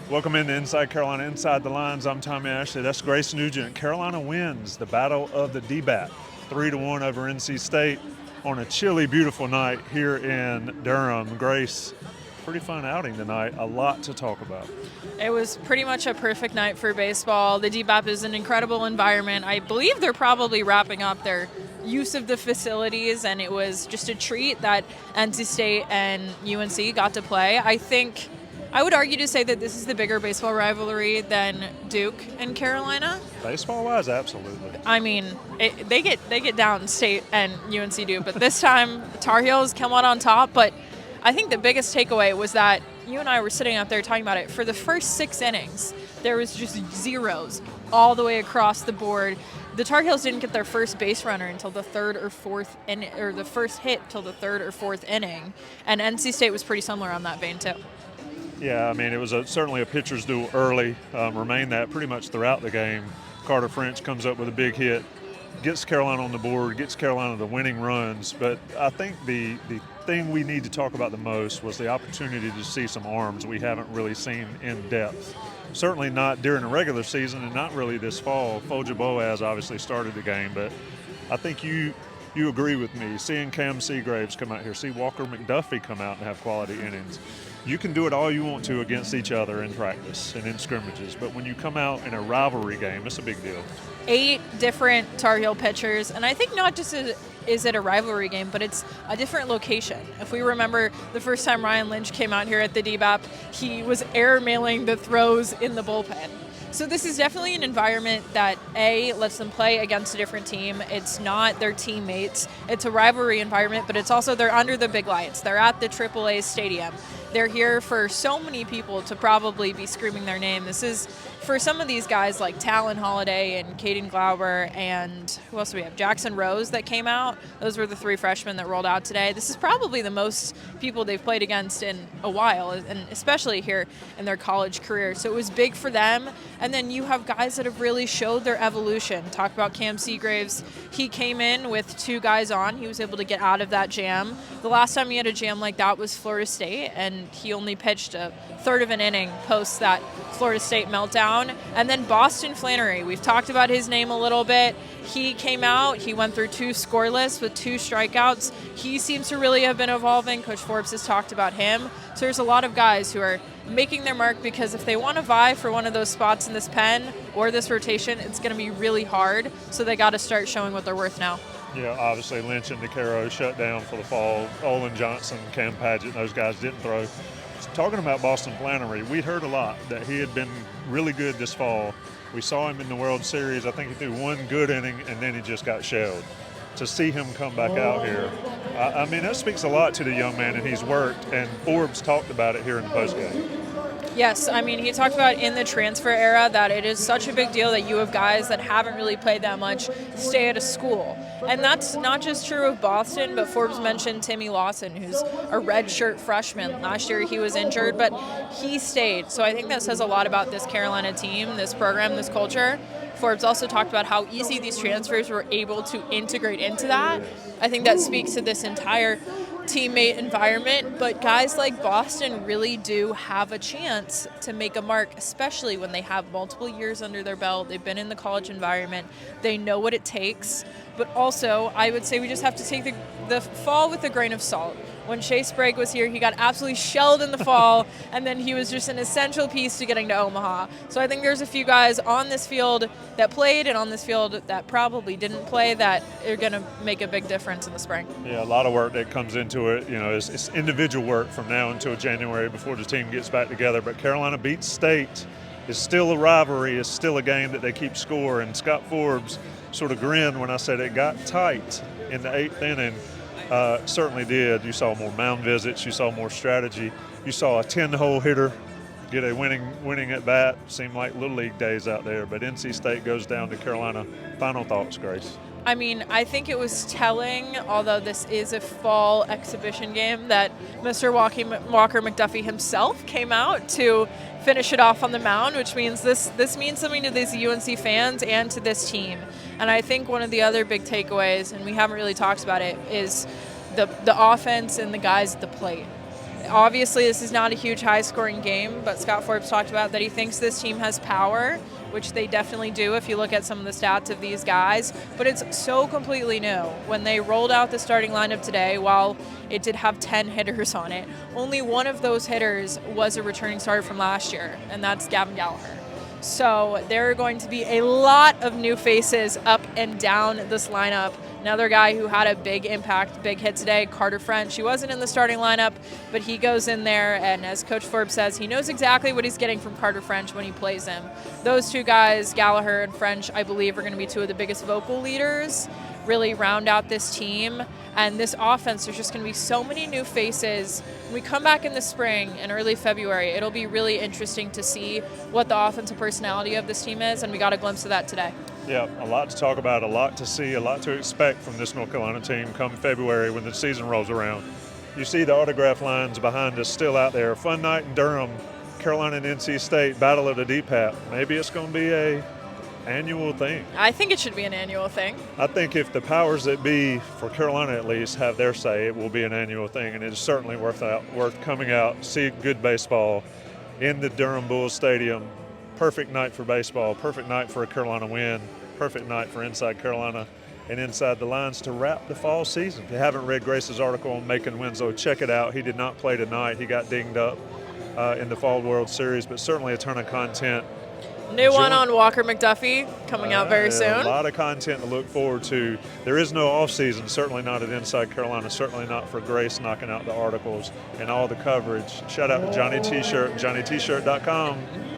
Welcome into Inside Carolina, Inside the Lines. I'm Tommy Ashley. That's Grace Nugent. Carolina wins the battle of the DBAP, 3-1 over NC State on a chilly, beautiful night here in Durham. Grace, pretty fun outing tonight. A lot to talk about. It was pretty much a perfect night for baseball. The DBAP is an incredible environment. I believe they're probably wrapping up their use of the facilities, and it was just a treat that NC State and UNC got to play. I would argue to say that this is the bigger baseball rivalry than Duke and Carolina. Baseball-wise, absolutely. I mean, they get down State and UNC do, but this time the Tar Heels come out on top. But I think the biggest takeaway was that you and I were sitting out there talking about it. For the first 6 innings, there was just zeros all the way across the board. The Tar Heels didn't get their first base runner until the third or fourth inning, or the first hit till the third or fourth inning, and NC State was pretty similar on that vein too. Yeah, I mean, it was certainly a pitcher's duel early, remained that pretty much throughout the game. Carter French comes up with a big hit, gets Carolina on the board, gets Carolina the winning runs. But I think the thing we need to talk about the most was the opportunity to see some arms we haven't really seen in depth. Certainly not during the regular season and not really this fall. Folger Boaz obviously started the game, but I think you agree with me. Seeing Cam Seagraves come out here, see Walker McDuffie come out and have quality innings. You can do it all you want to against each other in practice and in scrimmages, but when you come out in a rivalry game, it's a big deal. 8 different Tar Heel pitchers, and I think not just is it a rivalry game, but it's a different location. If we remember the first time Ryan Lynch came out here at the DBAP, he was airmailing the throws in the bullpen. So this is definitely an environment that, A, lets them play against a different team. It's not their teammates. It's a rivalry environment, but it's also they're under the big lights. They're at the AAA stadium. They're here for so many people to probably be screaming their name. This is, for some of these guys like Talon Holiday and Caden Glauber and who else do we have? Jackson Rose that came out. Those were the 3 freshmen that rolled out today. This is probably the most people they've played against in a while, and especially here in their college career. So it was big for them. And then you have guys that have really showed their evolution. Talk about Cam Seagraves. He came in with 2 guys on. He was able to get out of that jam. The last time he had a jam like that was Florida State, and he only pitched a third of an inning post that Florida State meltdown. And then Boston Flannery, we've talked about his name a little bit. He came out, he went through 2 scoreless with 2 strikeouts. He seems to really have been evolving. Coach Forbes has talked about him. So there's a lot of guys who are making their mark, because if they want to vie for one of those spots in this pen or this rotation, it's going to be really hard. So they got to start showing what they're worth now. Yeah, obviously Lynch and DeCaro shut down for the fall. Olin Johnson, Cam Padgett, those guys didn't throw. Talking about Boston Flannery, we'd heard a lot that he had been really good this fall. We saw him in the World Series. I think he threw 1 good inning, and then he just got shelled. To see him come back out here, I mean, that speaks a lot to the young man, and he's worked, and Forbes talked about it here in the postgame. Yes, I mean, he talked about in the transfer era that it is such a big deal that you have guys that haven't really played that much stay at a school. And that's not just true of Boston, but Forbes mentioned Timmy Lawson, who's a redshirt freshman. Last year he was injured, but he stayed. So I think that says a lot about this Carolina team, this program, this culture. Forbes also talked about how easy these transfers were able to integrate into that. I think that speaks to this entire teammate environment, but guys like Boston really do have a chance to make a mark, especially when they have multiple years under their belt. They've been in the college environment. They know what it takes, but also I would say we just have to take the fall with a grain of salt. When Shea Sprague was here, he got absolutely shelled in the fall, and then he was just an essential piece to getting to Omaha. So I think there's a few guys on this field that played and on this field that probably didn't play that are going to make a big difference in the spring. Yeah, a lot of work that comes into it. You know, it's individual work from now until January before the team gets back together. But Carolina beats State. It's still a rivalry. It's still a game that they keep score. And Scott Forbes sort of grinned when I said it got tight in the 8th inning. Certainly did. You saw more mound visits. You saw more strategy. You saw a 10-hole hitter get a winning at bat. Seemed like Little League days out there. But NC State goes down to Carolina. Final thoughts, Grace? I mean, I think it was telling, although this is a fall exhibition game, that Mr. Walker McDuffie himself came out to finish it off on the mound, which means this means something to these UNC fans and to this team. And I think one of the other big takeaways, and we haven't really talked about it, is the offense and the guys at the plate. Obviously, this is not a huge high-scoring game, but Scott Forbes talked about that he thinks this team has power, which they definitely do if you look at some of the stats of these guys. But it's so completely new. When they rolled out the starting lineup today, while it did have 10 hitters on it, only one of those hitters was a returning starter from last year, and that's Gavin Gallagher. So there are going to be a lot of new faces up and down this lineup. Another guy who had a big impact, big hit today, Carter French. He wasn't in the starting lineup, but he goes in there, and as Coach Forbes says, he knows exactly what he's getting from Carter French when he plays him. Those two guys, Gallagher and French, I believe are going to be two of the biggest vocal leaders, really round out this team. And this offense, there's just going to be so many new faces. When we come back in the spring and early February, it'll be really interesting to see what the offensive personality of this team is, and we got a glimpse of that today. Yeah, a lot to talk about, a lot to see, a lot to expect from this North Carolina team come February when the season rolls around. You see the autograph lines behind us still out there. Fun night in Durham, Carolina and NC State, battle of the DBAP. Maybe it's going to be a annual thing. I think it should be an annual thing. I think if the powers that be, for Carolina at least, have their say, it will be an annual thing, and it is certainly worth coming out, see good baseball in the Durham Bulls Stadium. Perfect night for baseball, perfect night for a Carolina win, perfect night for Inside Carolina and Inside the Lines to wrap the fall season. If you haven't read Grace's article on Macon Winslow, check it out. He did not play tonight. He got dinged up in the Fall World Series, but certainly a ton of content. New one on Walker McDuffie coming out very soon. A lot of content to look forward to. There is no offseason, certainly not at Inside Carolina, certainly not for Grace knocking out the articles and all the coverage. Shout out to Johnny T-Shirt, johnnytshirt.com.